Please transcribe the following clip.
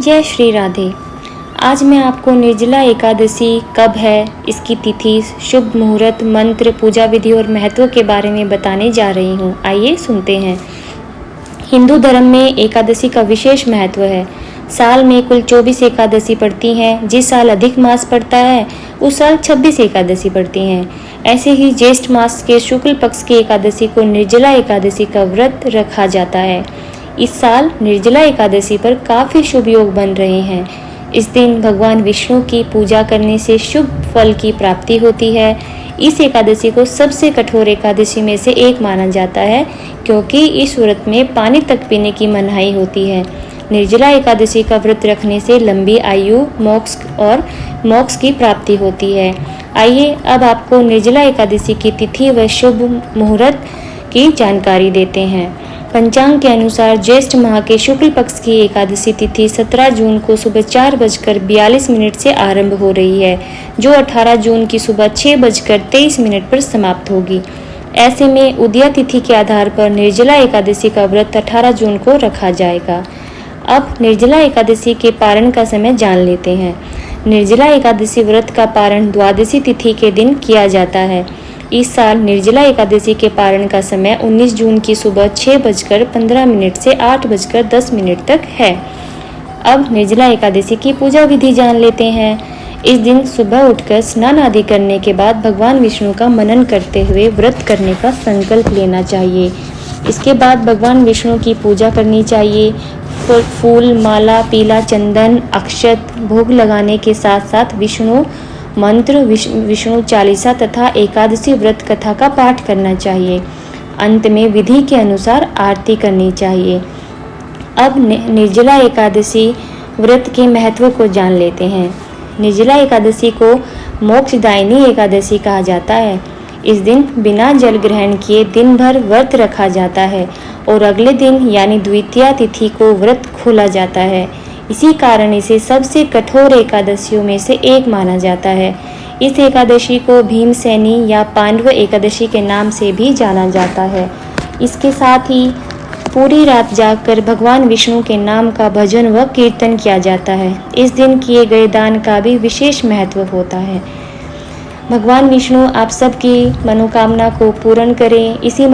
जय श्री राधे। आज मैं आपको निर्जला एकादशी कब है, इसकी तिथि, शुभ मुहूर्त, मंत्र, पूजा विधि और महत्व के बारे में बताने जा रही हूँ। आइए सुनते हैं। हिंदू धर्म में एकादशी का विशेष महत्व है। साल में कुल 24 एकादशी पड़ती हैं। जिस साल अधिक मास पड़ता है उस साल 26 एकादशी पड़ती हैं। ऐसे ही ज्येष्ठ मास के शुक्ल पक्ष की एकादशी को निर्जला एकादशी का व्रत रखा जाता है। इस साल निर्जला एकादशी पर काफ़ी शुभ योग बन रहे हैं। इस दिन भगवान विष्णु की पूजा करने से शुभ फल की प्राप्ति होती है। इस एकादशी को सबसे कठोर एकादशी में से एक माना जाता है, क्योंकि इस व्रत में पानी तक पीने की मनाही होती है। निर्जला एकादशी का व्रत रखने से लंबी आयु, मोक्ष की प्राप्ति होती है। आइए अब आपको निर्जला एकादशी की तिथि व शुभ मुहूर्त की जानकारी देते हैं। पंचांग के अनुसार ज्येष्ठ माह के शुक्ल पक्ष की एकादशी तिथि 17 जून को सुबह 4:42 से आरंभ हो रही है, जो 18 जून की सुबह 6:23 पर समाप्त होगी। ऐसे में उदया तिथि के आधार पर निर्जला एकादशी का व्रत 18 जून को रखा जाएगा। अब निर्जला एकादशी के पारण का समय जान लेते हैं। निर्जला एकादशी व्रत का पारण द्वादशी तिथि के दिन किया जाता है। इस साल निर्जला एकादशी के पारण का समय 19 जून की सुबह 6:15 से 8:10 तक है। अब निर्जला एकादशी की पूजा विधि जान लेते हैं। इस दिन सुबह उठकर स्नान आदि करने के बाद भगवान विष्णु का मनन करते हुए व्रत करने का संकल्प लेना चाहिए। इसके बाद भगवान विष्णु की पूजा करनी चाहिए। फूल, माला, पीला चंदन, अक्षत भोग लगाने के साथ साथ विष्णु मंत्र, विष्णु चालीसा तथा एकादशी व्रत कथा का पाठ करना चाहिए। अंत में विधि के अनुसार आरती करनी चाहिए। अब निर्जला एकादशी व्रत के महत्व को जान लेते हैं। निर्जला एकादशी को मोक्षदायिनी एकादशी कहा जाता है। इस दिन बिना जल ग्रहण किए दिन भर व्रत रखा जाता है और अगले दिन यानी द्वितीया तिथि को व्रत खोला जाता है। इसी कारण इसे सबसे कठोर एकादशियों में से एक माना जाता है। इस एकादशी को भीमसेनी या पांडव एकादशी के नाम से भी जाना जाता है। इसके साथ ही पूरी रात जागकर भगवान विष्णु के नाम का भजन व कीर्तन किया जाता है। इस दिन किए गए दान का भी विशेष महत्व होता है। भगवान विष्णु आप सबकी मनोकामना को पूर्ण करें। इसी